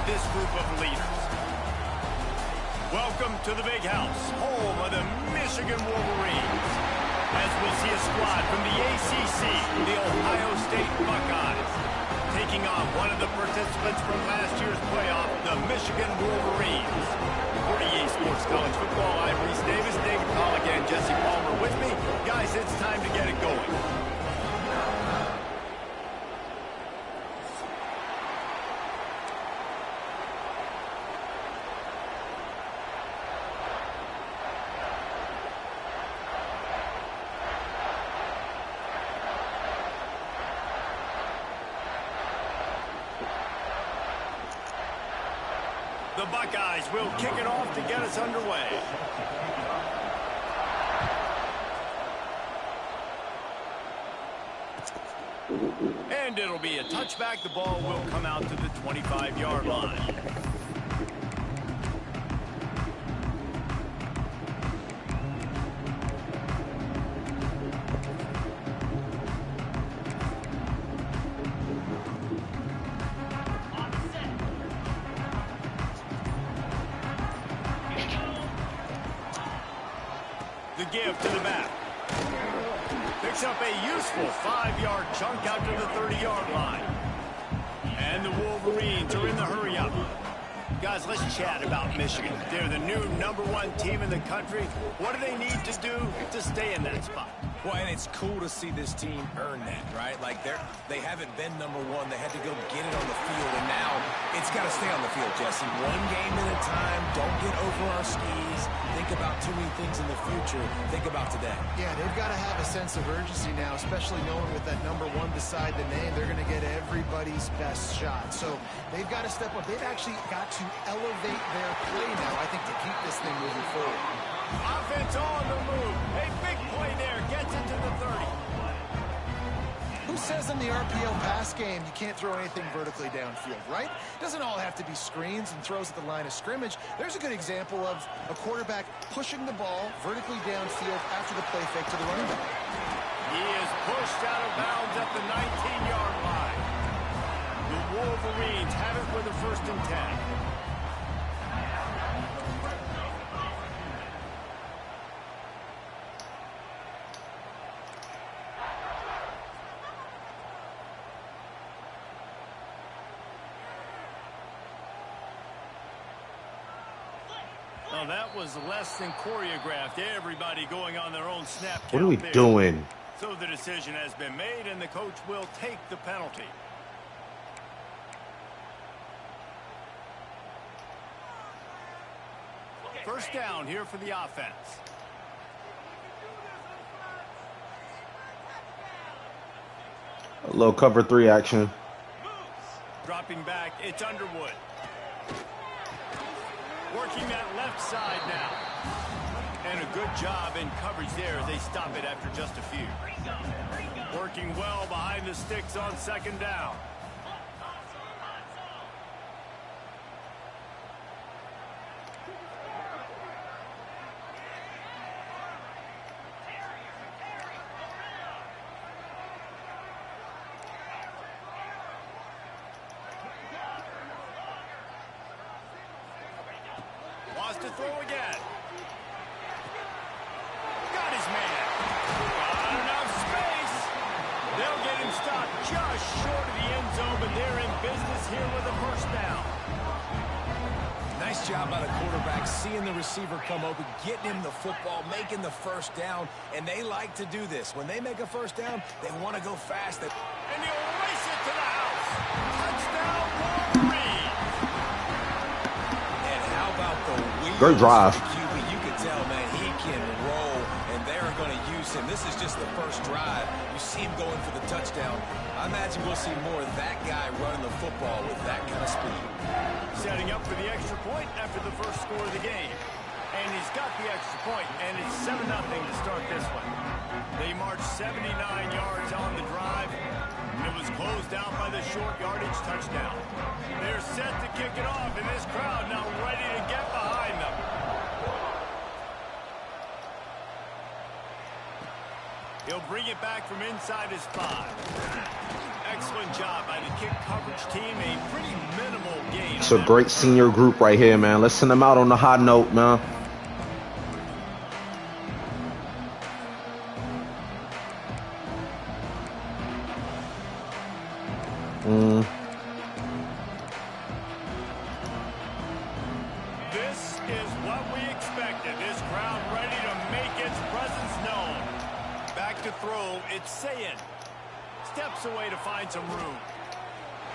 this group of leaders. Welcome to the Big House, home of the Michigan Wolverines. As we'll see a squad from the ACC, the Ohio State Buckeyes, taking on one of the participants from last year's playoff, the Michigan Wolverines. For EA Sports College Football, I'm Reese Davis, David Pollock, and Jesse Palmer with me. Guys, it's time to get it going. The Buckeyes will kick it off to get us underway. And it'll be a touchback. The ball will come out to the 25-yard line. The give to the back. Picks up a useful 5-yard chunk out to the 30-yard line. And the Wolverines are in the hurry-up. Guys, let's chat about Michigan. They're the new #1 team in the country. What do they need to do to stay in that spot? Well, and it's cool to see this team earn that, right? Like, they haven't been #1. They had to go get it on the field, and now it's got to stay on the field, Jesse. One game at a time. Don't get over our skis. Think about too many things in the future. Think about today. Yeah, they've got to have a sense of urgency now, especially knowing with that #1 beside the name, they're going to get everybody's best shot. So they've got to step up. They've actually got to elevate their play now, I think, to keep this thing moving forward. Offense on the move. A big play there. Gets into the 30. Who says in the RPO pass game you can't throw anything vertically downfield, right? It doesn't all have to be screens and throws at the line of scrimmage. There's a good example of a quarterback pushing the ball vertically downfield after the play fake to the running back. He is pushed out of bounds at the 19-yard line. The Wolverines have it with a 1st and 10. Well, that was less than choreographed. Everybody going on their own snap count. What are we there. doing? So the decision has been made, and the coach will take the penalty. First down here for the offense. A little cover 3 action. Dropping back, it's Underwood. Working that left side now. And a good job in coverage there as they stop it after just a few. Working well behind the sticks on 2nd down. Wants to throw again. Got his man. Got enough space. They'll get him stopped just short of the end zone, but they're in business here with a 1st down. Nice job by the quarterback, seeing the receiver come open, getting him the football, making the 1st down, and they like to do this. When they make a 1st down, they want to go fast. And he'll race it to the house. Touchdown, Wolverine. And how about the wheels? Great drive. QB, you can tell, man, he can roll, and they're going to use him. This is just the 1st drive. You see him going for the touchdown. I imagine we'll see more of that guy running the football with that kind of speed. Setting up for the extra point after the 1st score of the game. And he's got the extra point, and it's 7-0 to start this one. They marched 79 yards on the drive. It was closed out by the short yardage touchdown. They're set to kick it off, and this crowd now ready to get behind them. He'll bring it back from inside his 5. Excellent job by the kick coverage team. A pretty minimal gain It's a great senior group right here, man. Let's send them out on the high note, man. This is what we expected. This crowd ready to make its presence known. Back to throw, it's Sayin. Steps away to find some room.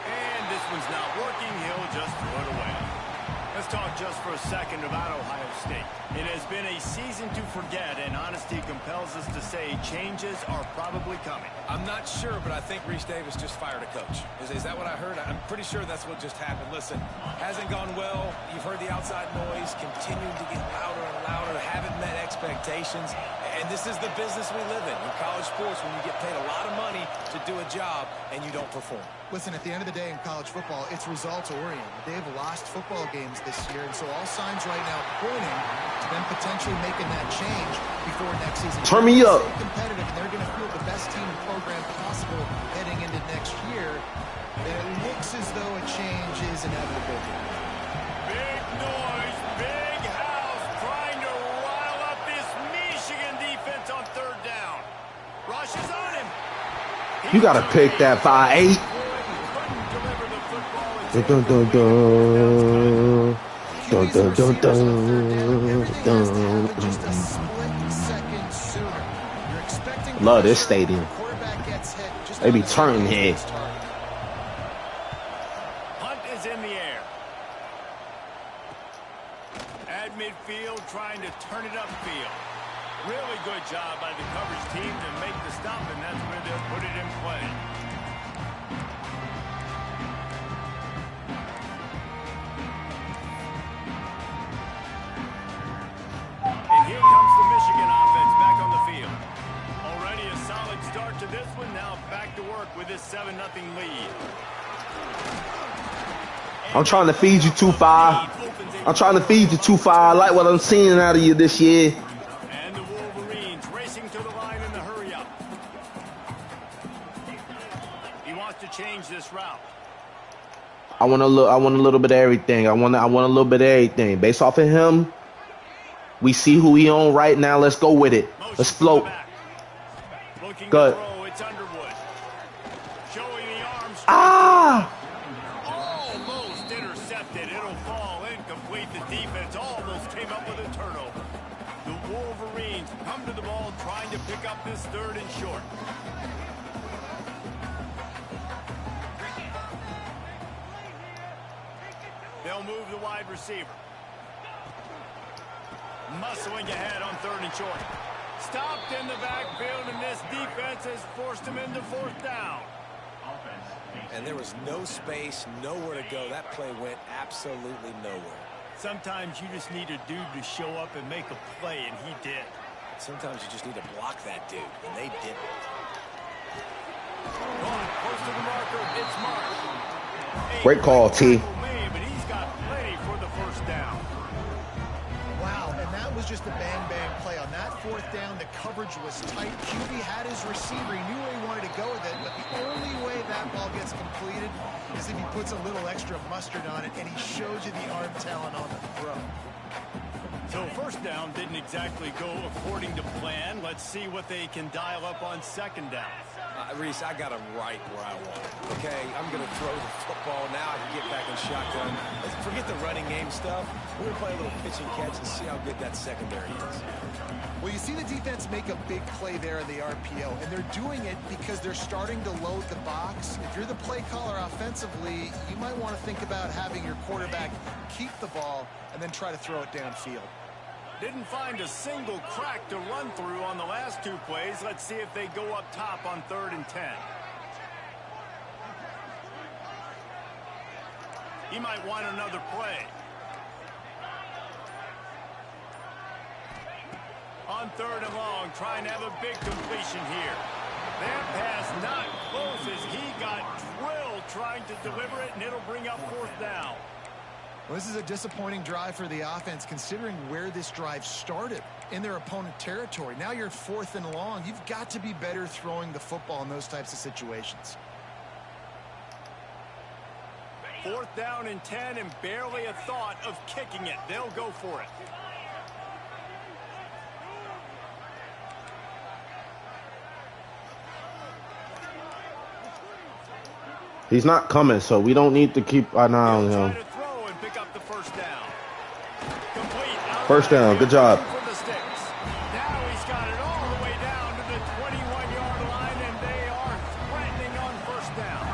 And this one's not working. He'll just throw it away. Let's talk just for a second about Ohio State. It has been a season to forget, and honesty compels us to say changes are probably coming. I'm not sure, but I think Reese Davis just fired a coach. Is that what I heard? I'm pretty sure that's what just happened. Listen, hasn't gone well. You've heard the outside noise, continuing to get louder and louder, haven't met expectations. And this is the business we live in college sports, when you get paid a lot of money to do a job and you don't perform. Listen, at the end of the day in college football, it's results-oriented. They've lost football games this year, and so all signs right now pointing to them potentially making that change before next season. Turn me up. Competitive, and they're going to field the best team and program possible heading into next year. And it looks as though a change is inevitable. Big noise, big house, trying to rile up this Michigan defense on third down. Rushes on him. You got to pick that 5-8. Dun, dun, dun, dun. Dun, dun, dun, dun, dun. Love this stadium. They be turning here. Hunt is in the air. At midfield, trying to turn it upfield. Really good job by the coverage team to make the stop, and that's where they'll put it in play. And here comes the Michigan offense back on the field. Already a solid start to this one. Now back to work with this 7-0 lead. I'm trying to feed you 2-5. I'm trying to feed you 2-5. I like what I'm seeing out of you this year. And the Wolverines racing to the line in the hurry-up. He wants to change this route. I want a little bit of everything. I want a little bit of everything. Based off of him, we see who he on right now. Let's go with it. Let's float. Good. It's Underwood. Showing the arms. Ah! Almost intercepted. It'll fall incomplete. The defense almost came up with a turnover. The Wolverines come to the ball trying to pick up this third and short. They'll move the wide receiver. Muscling ahead on third and short. Stopped in the backfield, and this defense has forced him into fourth down. And there was no space, nowhere to go. That play went absolutely nowhere. Sometimes you just need a dude to show up and make a play, and he did. Sometimes you just need to block that dude, and they didn't. Close to the marker, it's Mark. Great call, T. But he's got plenty for the first down. Wow, and that was just a bang-bang play. On that fourth down, the coverage was tight. QB had his receiver. He knew where he wanted to go with it, but the only way that ball gets completed is if he puts a little extra mustard on it, and he shows you the arm talent on the throw. So first down didn't exactly go according to plan. Let's see what they can dial up on second down. Reese, I got him right where I want him. Okay, I'm going to throw the football. Now I can get back in shotgun. Let's forget the running game stuff. We're going to play a little pitch and catch and see how good that secondary is. Well, you see the defense make a big play there in the RPO, and they're doing it because they're starting to load the box. If you're the play caller offensively, you might want to think about having your quarterback keep the ball and then try to throw it downfield. Didn't find a single crack to run through on the last two plays. Let's see if they go up top on 3rd and 10. He might want another play. On 3rd and long, trying to have a big completion here. That pass not close as he got drilled trying to deliver it, and it'll bring up 4th down. Well, this is a disappointing drive for the offense, considering where this drive started in their opponent territory. Now you're 4th and long. You've got to be better throwing the football in those types of situations. 4th down and 10 and barely a thought of kicking it. They'll go for it. He's not coming, so we don't need to keep an eye on him. First down, good job. Now he's got it all the way down to the 21-yard line, and they are threatening on first down.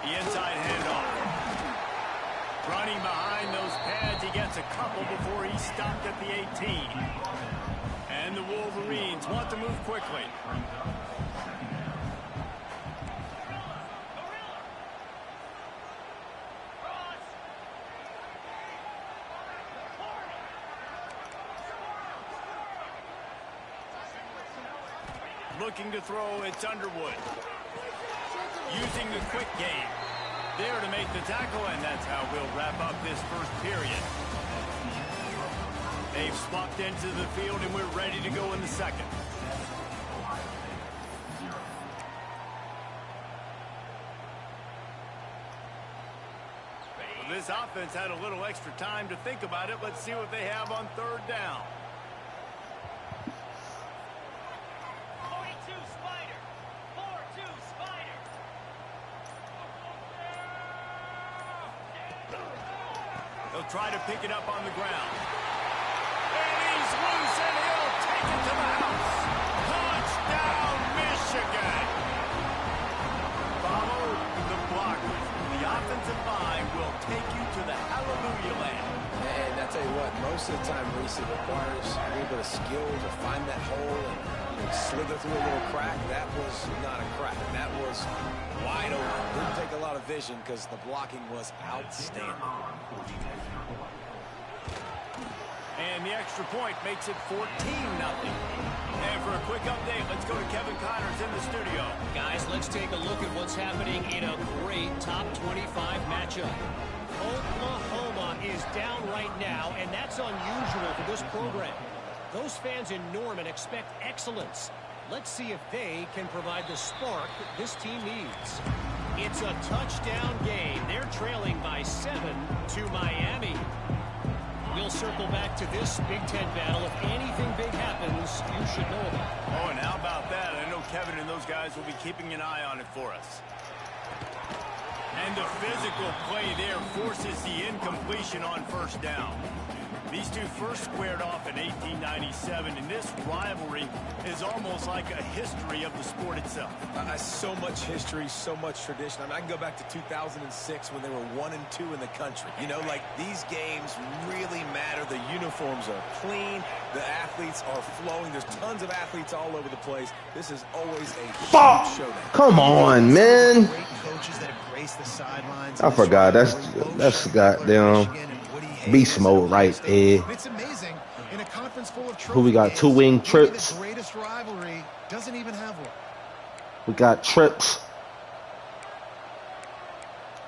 The inside handoff. Running behind those pads, he gets a couple before he's stopped at the 18. And the Wolverines want to move quickly. Looking to throw, it's Underwood. Using the quick game. There to make the tackle, and that's how we'll wrap up this first period. They've swapped into the field, and we're ready to go in the second. Well, this offense had a little extra time to think about it. Let's see what they have on 3rd down. Try to pick it up on the ground. And he's loose, and he'll take it to the house. Touchdown, Michigan. Follow the blockers. The offensive line will take you to the hallelujah land. And I tell you what, most of the time, Reese, it requires a little bit of skill to find that hole and slither through a little crack. That was not a crack. That was wide open. Didn't take a lot of vision because the blocking was outstanding. And the extra point makes it 14-0. And for a quick update, let's go to Kevin Connors in the studio. Guys, let's take a look at what's happening in a great top 25 matchup. Oklahoma is down right now, and that's unusual for this program. Those fans in Norman expect excellence. Let's see if they can provide the spark that this team needs. It's a touchdown game. They're trailing by 7 to Miami. We'll circle back to this Big Ten battle. If anything big happens, you should know about it. Oh, and how about that? I know Kevin and those guys will be keeping an eye on it for us. And the physical play there forces the incompletion on first down. These two first squared off in 1897, and this rivalry is almost like a history of the sport itself. So much history, so much tradition. I mean, I can go back to 2006 when they were 1-2 in the country. You know, like, these games really matter. The uniforms are clean. The athletes are flowing. There's tons of athletes all over the place. This is always a huge showdown. Come on, man. Great coaches that have graced the sidelines. I forgot. That's goddamn beast mode right there. It's amazing. In a conference full of Who we got? 2-wing trips. The greatest rivalry doesn't even have one. We got trips.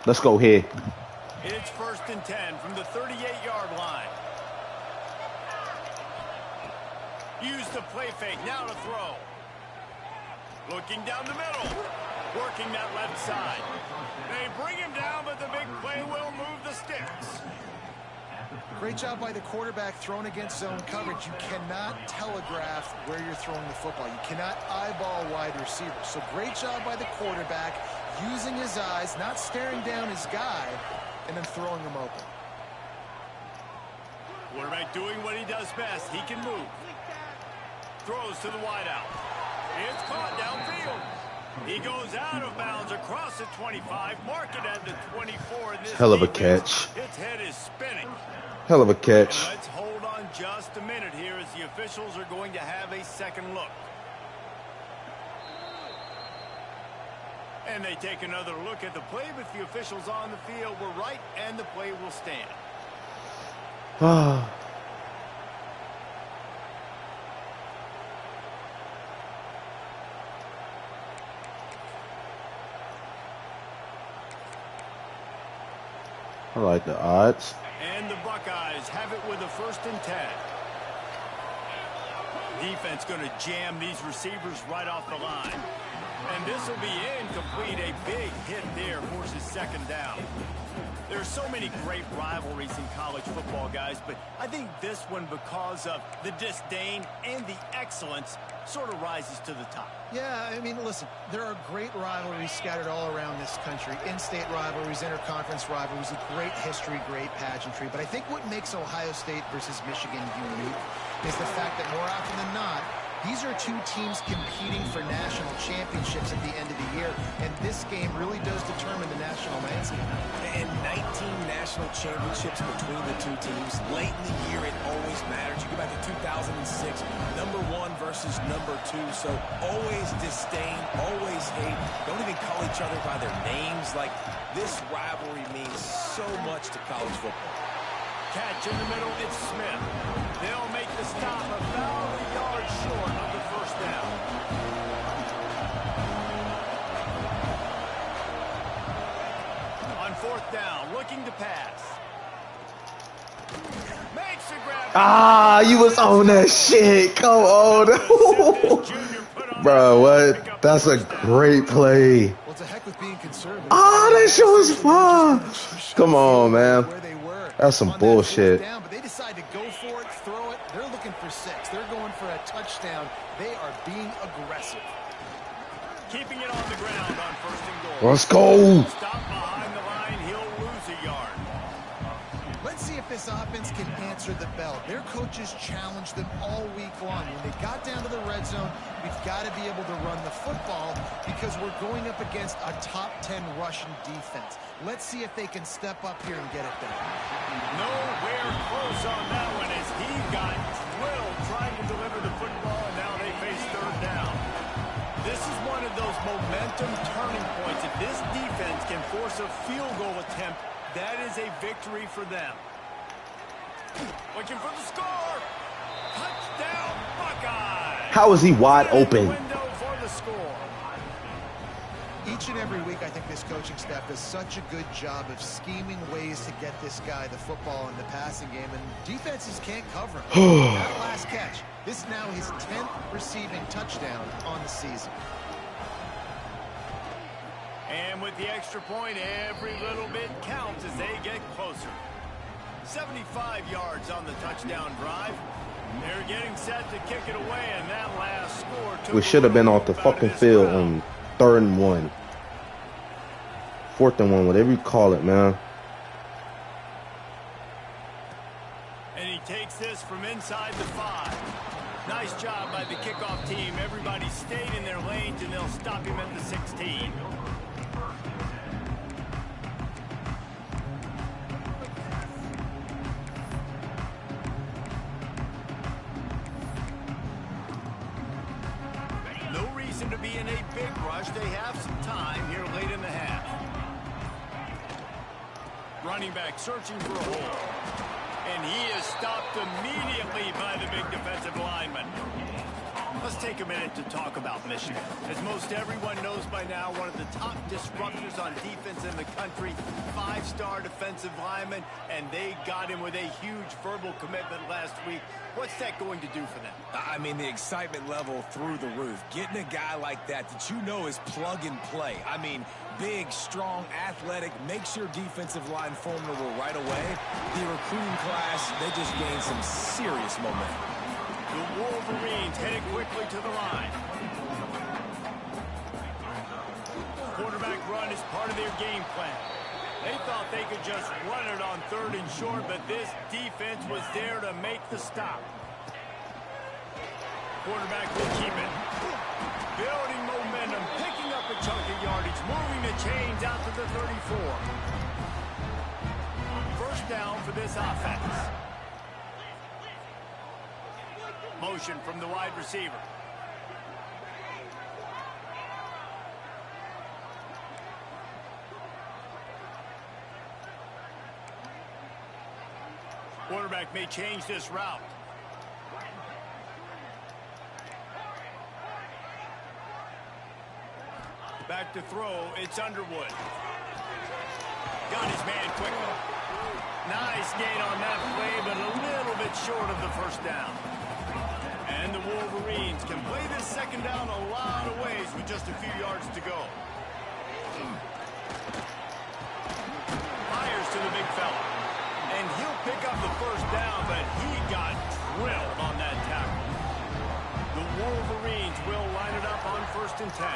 Let's go here. It's 1st and 10 from the 38-yard line. Use the play fake. Now to throw. Looking down the middle. Working that left side. They bring him down, but the big play will move the sticks. Great job by the quarterback thrown against zone coverage. You cannot telegraph where you're throwing the football. You cannot eyeball wide receivers. So great job by the quarterback using his eyes, not staring down his guy, and then throwing him open. Quarterback doing what he does best. He can move. Throws to the wideout. It's caught downfield. He goes out of bounds across the 25. Mark it at the 24. In this Hell of a defense. catch. Its head is spinning. Hell of a catch. And let's hold on just a minute here as the officials are going to have a second look. And they take another look at the play, but the officials on the field were right, and the play will stand. I like the odds. And the Buckeyes have it with a 1st and 10. Defense going to jam these receivers right off the line. And this will be incomplete. A big hit there forces second down. There's so many great rivalries in college football, guys, but I think this one, because of the disdain and the excellence, sort of rises to the top. Yeah, I mean, listen, there are great rivalries scattered all around this country. In-state rivalries, interconference rivalries, with great history, great pageantry. But I think what makes Ohio State versus Michigan unique is the fact that more often than not, these are two teams competing for national championships at the end of the year, and this game really does determine the national landscape. And 19 national championships between the two teams. Late in the year, it always matters. You go back to 2006, number 1 versus number 2, so always disdain, always hate. Don't even call each other by their names. Like, this rivalry means so much to college football. Catch in the middle, it's Smith. They'll make the stop about a yard short of the first down. On fourth down, looking to pass. Makes a grab. Ah, you was on that shit. Come on. Bro, what? That's a great play. Well, it's a heck with being conservative. Ah, that shit was fun. Come on, man. That's some bullshit. Down, but they decide to go for it, throw it. They're looking for 6. They're going for a touchdown. They are being aggressive. Keeping it on the ground on first and goal. Let's go. Stop behind the line. He'll lose a yard. Let's see if this offense can answer the bell. Their coaches challenged them all week long. When they got down to the red zone, we've got to be able to run the football because we're going up against a top 10 Russian defense. Let's see if they can step up here and get it done. Nowhere close on that one as he got drilled trying to deliver the football, and now they face third down. This is one of those momentum turning points. If this defense can force a field goal attempt, that is a victory for them. Looking for the score. Touchdown, Buckeyes. How is he wide open? Window for the score. Each and every week, I think this coaching staff does such a good job of scheming ways to get this guy the football in the passing game, and defenses can't cover him. That last catch, this is now his 10th receiving touchdown on the season. And with the extra point, every little bit counts as they get closer. 75 yards on the touchdown drive. They're getting set to kick it away, and that last score took We should have been off the fucking field on 3rd and 1. 4th and 1, whatever you call it, man. And he takes this from inside the 5. Nice job by the kickoff team. Everybody stayed in their lanes, and they'll stop him at the 16. No reason to be in a big rush. They have some time here late in the half. Running back searching for a hole. And he is stopped immediately by the big defensive lineman. Let's take a minute to talk about Michigan. As most everyone knows by now, one of the top disruptors on defense in the country, 5-star defensive lineman, and they got him with a huge verbal commitment last week. What's that going to do for them? I mean, the excitement level through the roof. Getting a guy like that you know is plug and play. I mean, big, strong, athletic, makes your defensive line formidable right away. The recruiting class, they just gained some serious momentum. The Wolverines headed quickly to the line. Quarterback run is part of their game plan. They thought they could just run it on 3rd and short, but this defense was there to make the stop. Quarterback will keep it. Building momentum, picking up a chunk of yardage, moving the chains out to the 34. First down for this offense. Motion from the wide receiver. Quarterback may change this route. Back to throw, it's Underwood. Got his man quickly. Nice gain on that play, but a little bit short of the first down. And And the Wolverines can play this second down a lot of ways with just a few yards to go. Fires to the big fella. And he'll pick up the first down, but he got drilled on that tackle. The Wolverines will line it up on 1st and 10.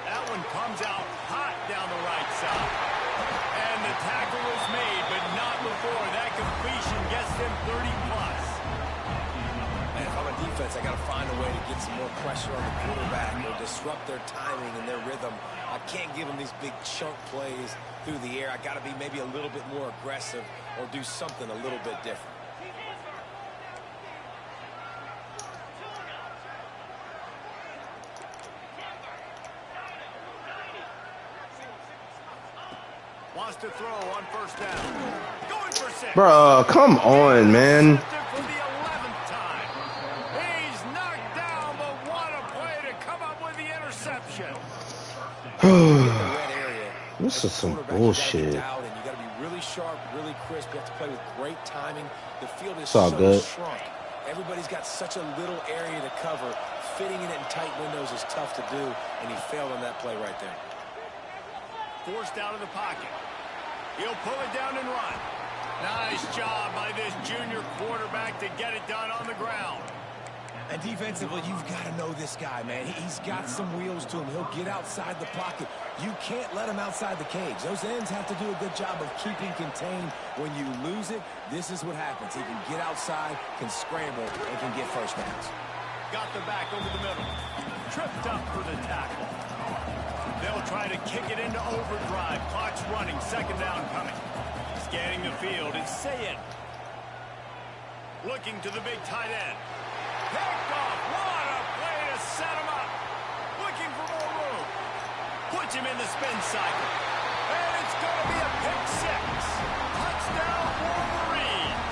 That one comes out hot down the right side. And the tackle is made, but not before that completion gets them 30+. And if I'm a defense, I got to find a way to get some more pressure on the quarterback or disrupt their timing and their rhythm. I can't give them these big chunk plays through the air. I got to be maybe a little bit more aggressive or do something a little bit different. Wants to throw on 1st down. Going for 6. Bro, come on, man. For the 11th time. He's knocked down, but what a play to come up with the interception. This is some bullshit. You got to be really sharp, really crisp. You have to play with great timing. The field is all so good. shrunk. Everybody's got such a little area to cover. Fitting it in tight windows is tough to do, and he failed on that play right there. Forced out of the pocket. He'll pull it down and run. Nice job by this junior quarterback to get it done on the ground. And defensively, you've got to know this guy, man. He's got some wheels to him. He'll get outside the pocket. You can't let him outside the cage. Those ends have to do a good job of keeping contained. When you lose it, this is what happens. He can get outside, can scramble, and can get first downs. Got the back over the middle. Tripped up for the tackle. They'll try to kick it into overdrive. Clock's running. 2nd down coming. Scanning the field. It's Sayed. Looking to the big tight end. Picked off. What a play to set him up. Looking for more room. Puts him in the spin cycle. And it's going to be a pick 6. Touchdown Wolverines.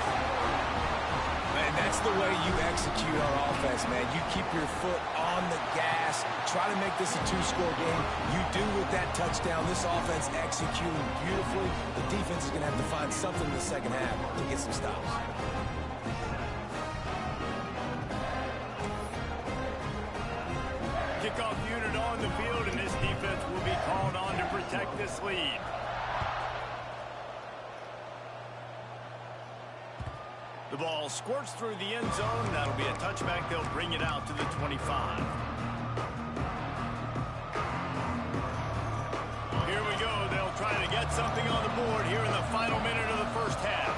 Man, that's the way you execute on offense, man. You keep your foot on the gas. Try to make this a 2-score game. You do with that touchdown. This offense executing beautifully. The defense is going to have to find something in the second half to get some stops. Kickoff unit on the field, and this defense will be called on to protect this lead. The ball squirts through the end zone. That'll be a touchback. They'll bring it out to the 25. Here we go. They'll try to get something on the board here in the final minute of the 1st half.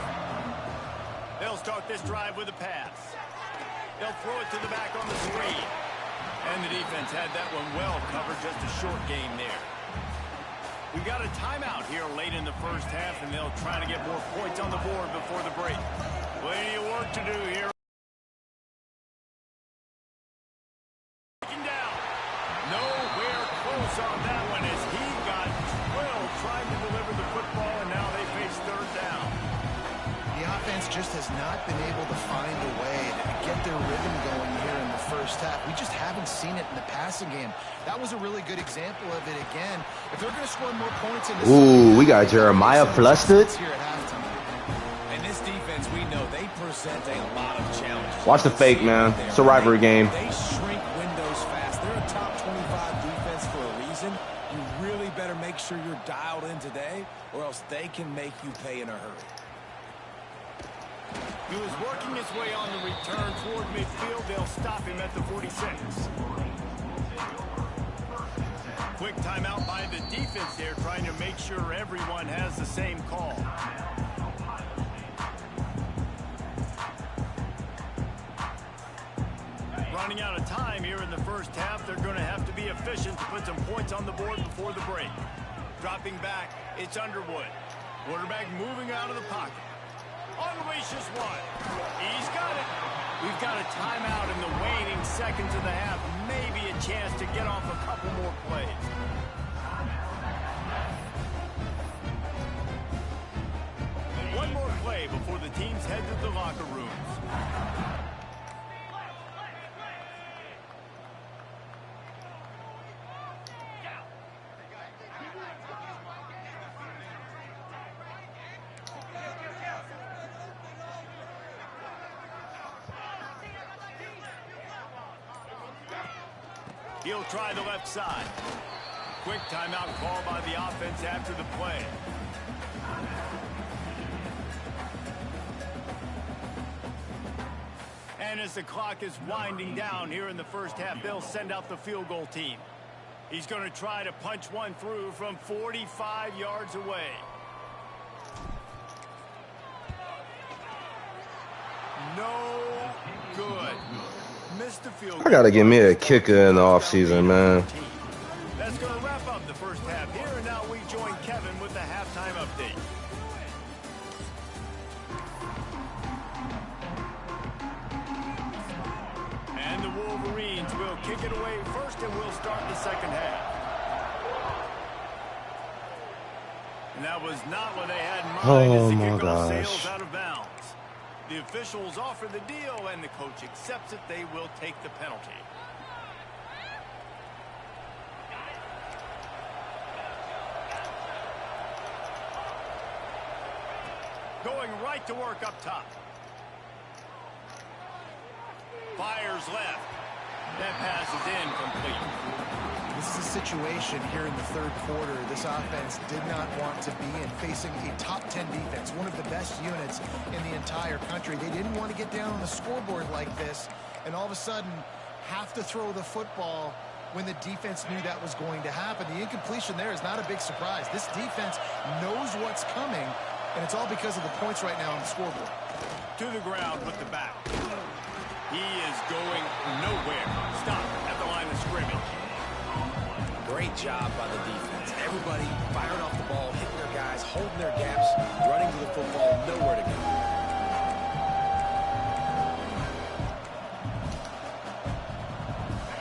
They'll start this drive with a pass. They'll throw it to the back on the screen. And the defense had that one well covered, just a short game there. We've got a timeout here late in the 1st half, and they'll try to get more points on the board before the break. Plenty of work to do here. Down. Nowhere close on that one as he got drilled trying to deliver the football, and now they face 3rd down. The offense just has not been able to find a way to get their rhythm going here in the 1st half. We just haven't seen it in the passing game. That was a really good example of it again. If they're going to score more points in the We got Jeremiah flustered. here at halftime. And this defense, we know they present a lot of challenges. Watch the fake, man. It's a rivalry game. They shrink windows fast. They're a top 25 defense for a reason. You really better make sure you're dialed in today, or else they can make you pay in a hurry. He was working his way on the return toward midfield. They'll stop him at the 46. Quick timeout by the defense there, trying to make sure everyone has the same call. Running out of time here in the 1st half. They're going to have to be efficient to put some points on the board before the break. Dropping back, it's Underwood. Quarterback moving out of the pocket. Unleashes one. He's got it. We've got a timeout in the waning seconds of the half. Maybe a chance to get off a couple more plays. One more play before the teams head to the locker rooms. He'll try the left side. Quick timeout call by the offense after the play. And as the clock is winding down here in the first half, they'll send out the field goal team. He's going to try to punch one through from 45 yards away. No good. Missed the field goal. I gotta get me a kicker in the offseason, man. That's going to wrap up the first half here, and now we join Kevin with the halftime update. And the Wolverines will kick it away first, and we'll start the second half. And that was not what they had in mind as the kickoff sails out of bounds. The officials offer the deal, and the coach accepts it. They will take the penalty. Going right to work up top. Fires left. That pass is incomplete. This is a situation here in the third quarter this offense did not want to be in, facing a top 10 defense, one of the best units in the entire country. They didn't want to get down on the scoreboard like this and all of a sudden have to throw the football when the defense knew that was going to happen. The incompletion there is not a big surprise. This defense knows what's coming, and it's all because of the points right now on the scoreboard. To the ground with the back. He is going nowhere. Stop at the line of scrimmage. Great job by the defense. Everybody firing off the ball, hitting their guys, holding their gaps, running to the football, nowhere to go.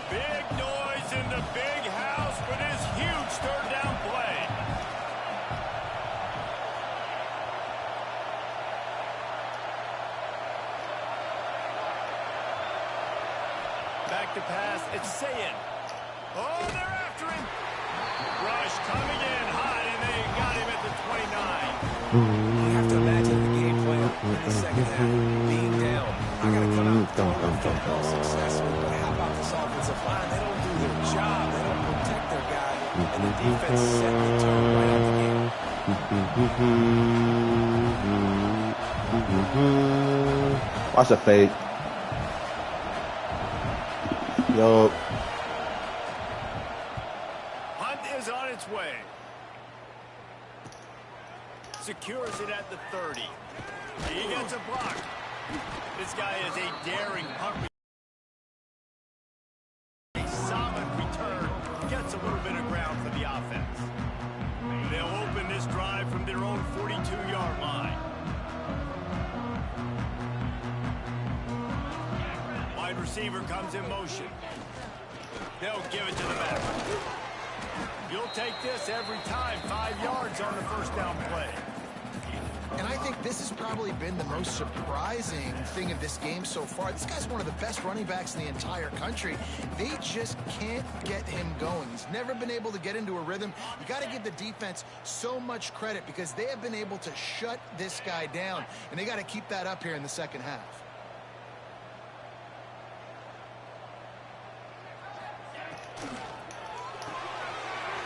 Big noise in the big house for this huge third down play. Back to pass. It's Sayin. Oh, they're after him. Rush coming in high, and they got him at the 29. You have to imagine the game plan in the second half. Being down, I got to come out and football successfully, but how about this offensive line? They don't do their job. They don't protect their guy, and the defense set the tone right out the game. Watch the fake. Yo. Is on its way. Secures it at the 30. He gets a block. This guy is a daring punt. A solid return. Gets a little bit of ground for the offense. They'll open this drive from their own 42-yard line. Wide receiver comes in motion. They'll give it to the back. You'll take this every time. 5 yards on the first down play. And I think this has probably been the most surprising thing of this game so far. This guy's one of the best running backs in the entire country. They just can't get him going. He's never been able to get into a rhythm. You got to give the defense so much credit because they have been able to shut this guy down, and they got to keep that up here in the second half.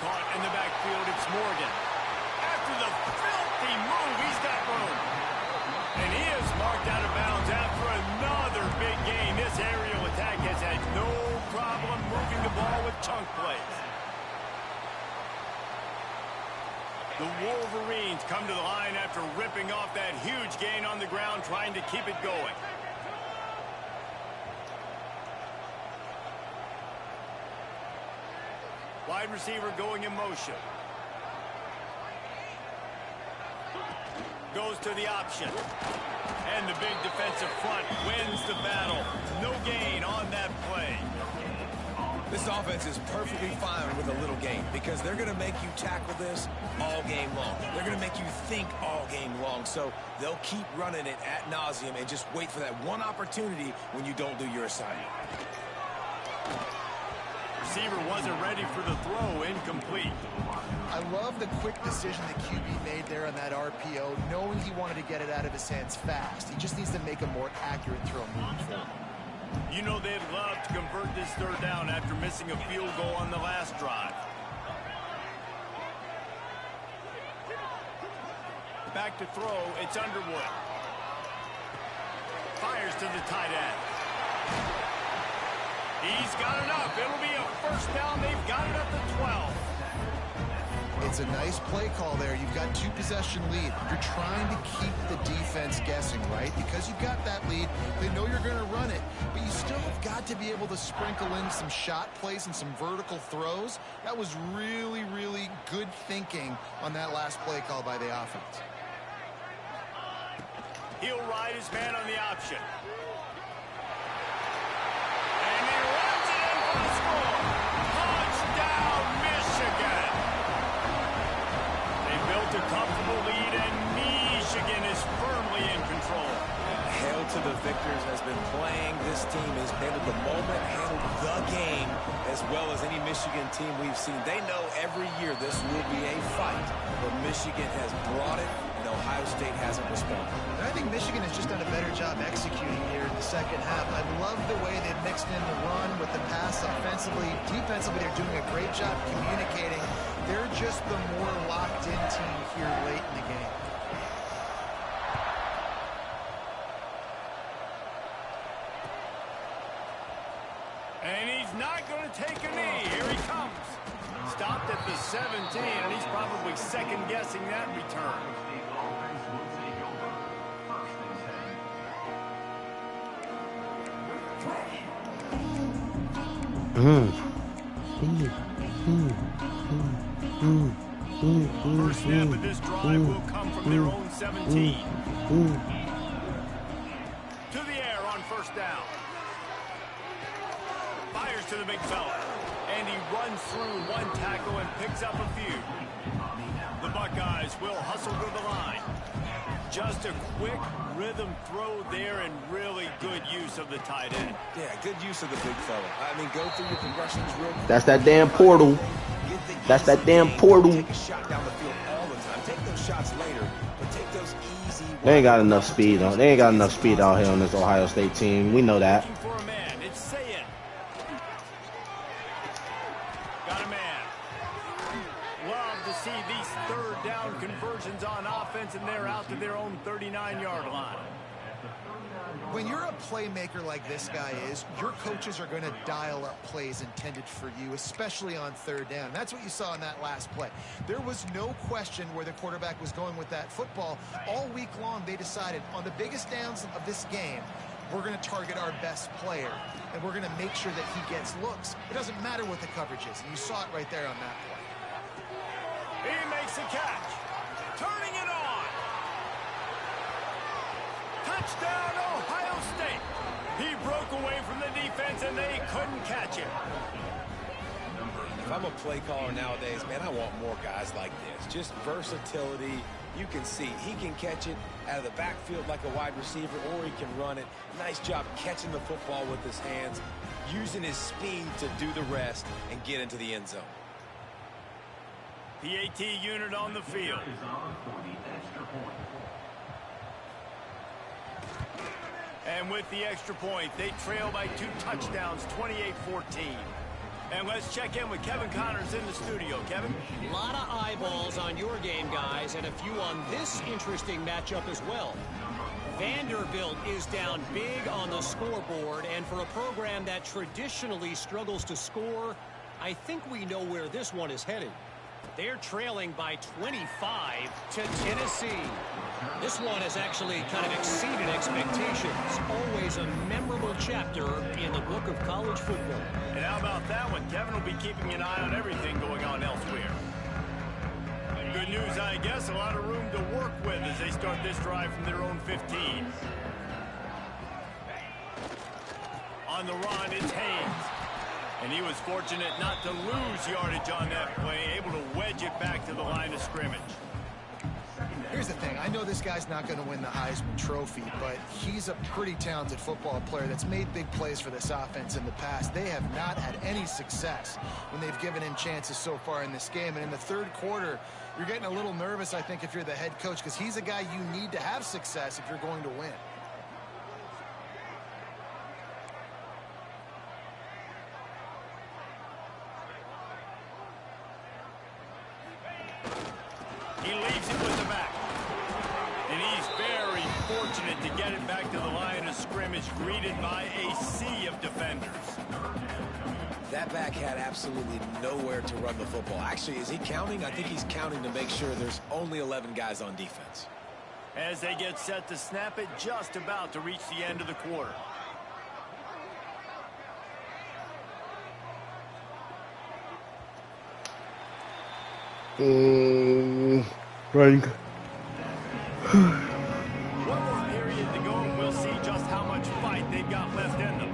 Caught in the backfield, it's Morgan. After the filthy move, he's got room. And he is marked out of bounds after another big game. This aerial attack has had no problem moving the ball with chunk plays. The Wolverines come to the line after ripping off that huge gain on the ground, trying to keep it going. Wide receiver going in motion. Goes to the option. And the big defensive front wins the battle. No gain on that play. This offense is perfectly fine with a little game because they're going to make you tackle this all game long. They're going to make you think all game long. So they'll keep running it ad nauseum and just wait for that one opportunity when you don't do your assignment. Receiver wasn't ready for the throw. Incomplete. I love the quick decision the QB made there on that RPO, knowing he wanted to get it out of his hands fast. He just needs to make a more accurate throw moving forward. You know they'd love to convert this third down after missing a field goal on the last drive. Back to throw, it's Underwood. Fires to the tight end. He's got enough. It'll be a first down. They've got it at the 12. It's a nice play call there. You've got 2-possession lead. You're trying to keep the defense guessing, right? Because you've got that lead, they know you're going to run it, but you still have got to be able to sprinkle in some shot plays and some vertical throws. That was really, really good thinking on that last play call by the offense. He'll ride his man on the option. And he runs it in for the score. Touchdown, Michigan. They built a comfortable lead, and Michigan is firmly in control. Hail to the victors has been playing. This team has handled the moment, handled the game as well as any Michigan team we've seen. They know every year this will be a fight, but Michigan has brought it, and Ohio State hasn't responded. I think Michigan has just done a better job executing here in the second half. I love the way they've mixed in the run with the pass offensively. Defensively, they're doing a great job communicating. They're just the more locked-in team here late in the game. And he's not going to take a knee. Here he comes. Stopped at the 17, and he's probably second-guessing that return. First snap of this drive will come from their own 17. To the air on first down. Fires to the big fella. And he runs through one tackle and picks up a few. The Buckeyes will hustle to the line. Just a quick rhythm throw there and really good use of the tight end. Yeah, good use of the big fella. I mean, go through your progressions real quick. That's that damn portal. That's that damn portal. Take a shot down the field all the time. Take those shots later, but take those easy. They ain't got enough speed on. They ain't got enough speed out here on this Ohio State team. We know that. Looking for a man. It's Sayin. Got a man. Love to see these third down conversions on offense, and they're out to their own 39-yard line. When you're a playmaker like this guy is, your coaches are going to dial up plays intended for you, especially on third down. That's what you saw in that last play. There was no question where the quarterback was going with that football. All week long, they decided on the biggest downs of this game, we're going to target our best player, and we're going to make sure that he gets looks. It doesn't matter what the coverage is, and you saw it right there on that play. He makes the catch. Turning it on. Touchdown, Ohio State. He broke away from the defense, and they couldn't catch him. If I'm a play caller nowadays, man, I want more guys like this. Just versatility. You can see he can catch it out of the backfield like a wide receiver, or he can run it. Nice job catching the football with his hands, using his speed to do the rest and get into the end zone. PAT unit on the field. And with the extra point, they trail by 2 touchdowns, 28-14. And let's check in with Kevin Connors in the studio. Kevin? A lot of eyeballs on your game, guys, and a few on this interesting matchup as well. Vanderbilt is down big on the scoreboard, and for a program that traditionally struggles to score, I think we know where this one is headed. They're trailing by 25 to Tennessee. This one has actually kind of exceeded expectations. Always a memorable chapter in the book of college football. And how about that one? Kevin will be keeping an eye on everything going on elsewhere. Good news, I guess. A lot of room to work with as they start this drive from their own 15. On the run, it's Haynes. And he was fortunate not to lose yardage on that play, able to wedge it back to the line of scrimmage. Here's the thing. I know this guy's not going to win the Heisman Trophy, but he's a pretty talented football player that's made big plays for this offense in the past. They have not had any success when they've given him chances so far in this game. And in the third quarter, you're getting a little nervous, I think, if you're the head coach, because he's a guy you need to have success if you're going to win. fortunate to get it back to the line of scrimmage, greeted by a sea of defenders. That back had absolutely nowhere to run the football. Actually, is he counting? I think he's counting to make sure there's only 11 guys on defense. As they get set to snap it, just about to reach the end of the quarter. Frank. One more period to go, and we'll see just how much fight they've got left in them.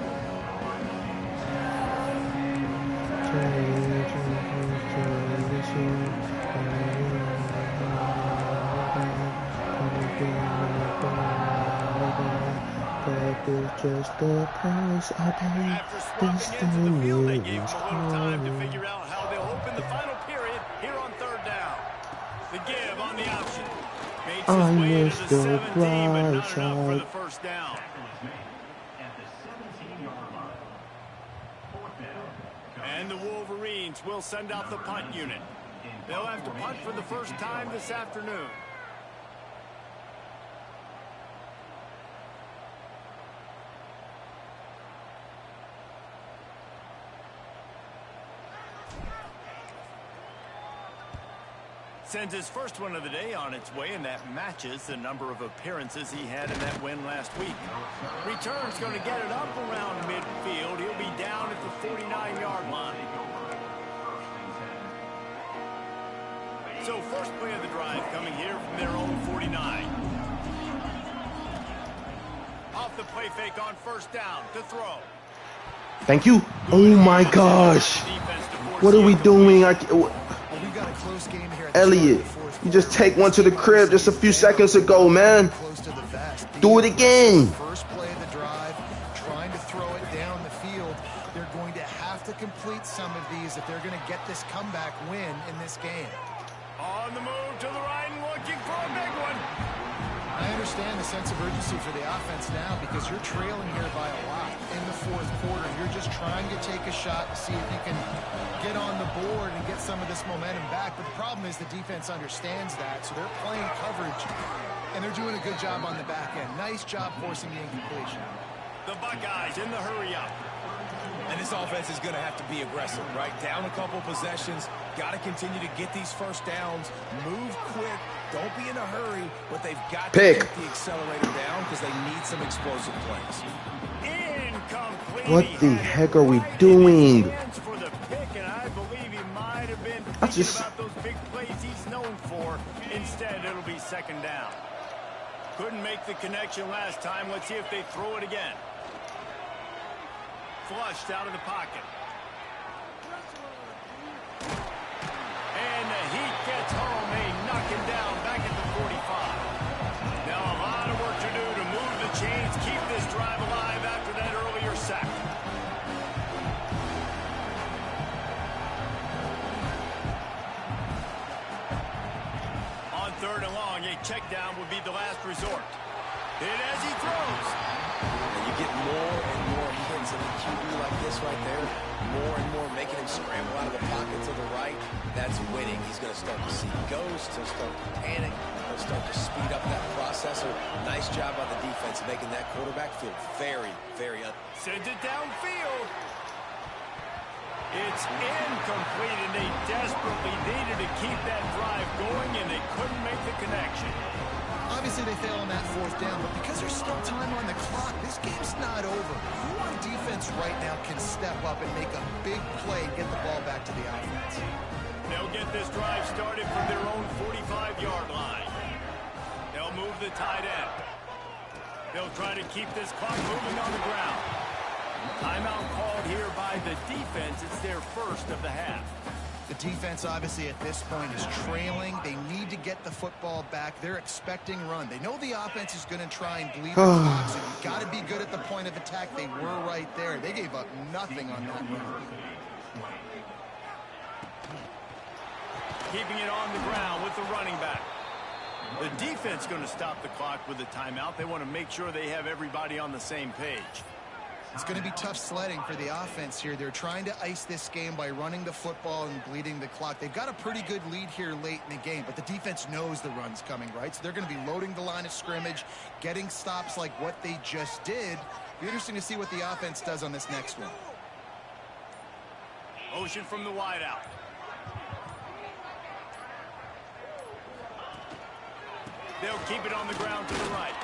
Just the price I pay. After swapping into the field, they gave them a little time to figure out how they'll open the final period here on third down. The give on the option. Makes his way into the 17, but not enough for the first down. And the Wolverines will send out the punt unit. They'll have to punt for the first time this afternoon. Sends his first one of the day on its way, and that matches the number of appearances he had in that win last week. Return's going to get it up around midfield. He'll be down at the 49-yard line. So first play of the drive coming here from their own 49. Off the play fake on first down to throw. Thank you. Oh my gosh. What are we doing? Elliott, you just take one to the crib just a few seconds ago, man. Do it again. First play of the drive, trying to throw it down the field. They're going to have to complete some of these if they're going to get this comeback win in this game. On the move to the right and looking for a big one. I understand the sense of urgency for the offense now because you're trailing here by a lot in the fourth quarter. You're just trying to take a shot to see if you can get on the board and get some of this momentum back. But the problem is the defense understands that, so they're playing coverage, and they're doing a good job on the back end. Nice job forcing the incompletion. The Buckeyes in the hurry up. And this offense is going to have to be aggressive, right? Down a couple possessions. Got to continue to get these first downs. Move quick. Don't be in a hurry, but they've got to keep the accelerator down because they need some explosive plays. Incomplete. What the heck are we doing? For the pick, and I believe he might have been thinking about those big plays he's known for. Instead, it'll be second down. Couldn't make the connection last time. Let's see if they throw it again. Flushed out of the pocket. And the heat gets home. They knock him down back at the 45. Now a lot of work to do to move the chains, keep this drive alive after that earlier sack. On third and long, a check down would be the last resort. Hit as he throws. And you get more and more hits in a QB like this right there. More and more making him scramble out of the pocket to the right. That's winning. He's going to start to see ghosts. He'll start to panic. He'll start to speed up that process. So nice job by the defense making that quarterback feel very, very Sends it downfield. It's incomplete, and they desperately needed to keep that drive going, and they couldn't make the connection. Obviously, they fail on that fourth down, but because there's still time on the clock, this game's not over. Who on defense right now can step up and make a big play and get the ball back to the offense? They'll get this drive started from their own 45-yard line. They'll move the tight end. They'll try to keep this clock moving on the ground. Timeout called here by the defense. It's their first of the half. The defense, obviously, at this point is trailing. They need to get the football back. They're expecting run. They know the offense is going to try and bleed the clock, so you've got to be good at the point of attack. They were right there. They gave up nothing on that run. Keeping it on the ground with the running back. The defense going to stop the clock with a timeout. They want to make sure they have everybody on the same page. It's going to be tough sledding for the offense here. They're trying to ice this game by running the football and bleeding the clock. They've got a pretty good lead here late in the game, but the defense knows the run's coming, right? So they're going to be loading the line of scrimmage, getting stops like what they just did. Be interesting to see what the offense does on this next one. Motion from the wideout. They'll keep it on the ground to the right.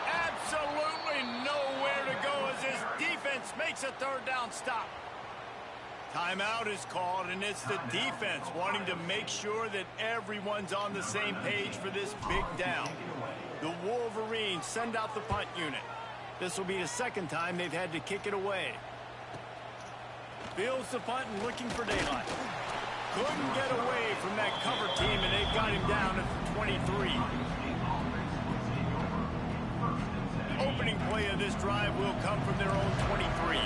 Absolutely nowhere to go as his defense makes a third down stop. Timeout is called, and it's the defense wanting to make sure that everyone's on the same page for this big down. The Wolverines send out the punt unit. This will be the second time they've had to kick it away. Fields the punt and looking for daylight. Couldn't get away from that cover team, and they've got him down at the 23. Opening play of this drive will come from their own 23.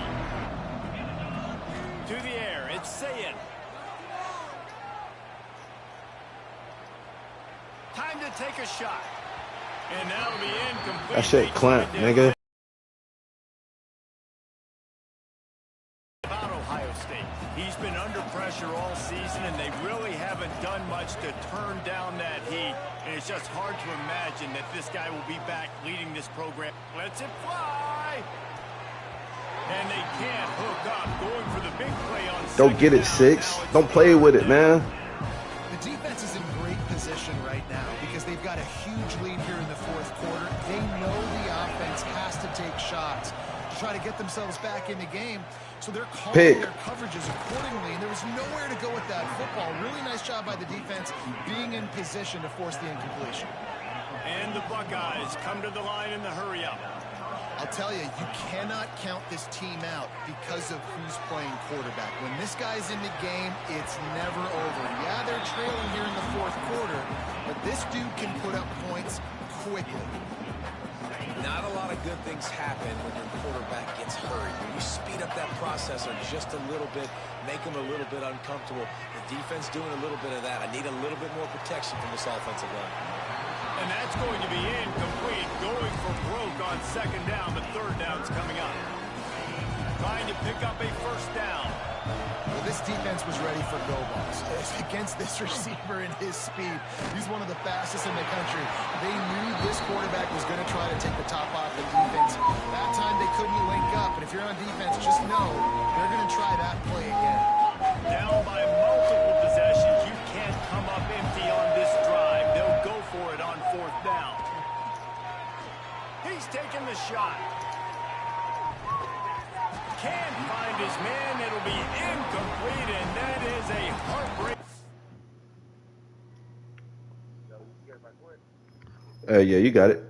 To the air, it's Sayed. Time to take a shot. And that'll be incomplete. That shit clamp, nigga. About Ohio State. He's been under pressure all season, and they really haven't done much to turn down that heat. And it's just hard to imagine that this guy will be back leading this program. Lets it fly. And they can't hook up. Going for the big play on second. Don't get it, 6. Don't play with it, man. The defense is in great position right now because they've got a huge lead here in the fourth quarter. They know the offense has to take shots to try to get themselves back in the game. So they're calling their coverages accordingly, and there was nowhere to go with that football. Really nice job by the defense being in position to force the incompletion. And the Buckeyes come to the line in the hurry-up. I'll tell you, you cannot count this team out because of who's playing quarterback. When this guy's in the game, it's never over. Yeah, they're trailing here in the fourth quarter, but this dude can put up points quickly. Not a lot of good things happen when your quarterback gets hurried. When you speed up that processor just a little bit, make him a little bit uncomfortable. The defense doing a little bit of that. I need a little bit more protection from this offensive line. And that's going to be incomplete. Going for broke on second down. The third down's coming up. Trying to pick up a first down. Well, this defense was ready for go balls. Against this receiver and his speed, he's one of the fastest in the country. They knew this quarterback was going to try to take the top off the defense. That time they couldn't link up, and if you're on defense, just know they're going to try that play again. Down by multiple possessions. You can't come up empty on this drive. They'll go for it on fourth down. He's taking the shot. Can't find his man. It'll be incomplete, and that is a heartbreak. Yeah, you got it.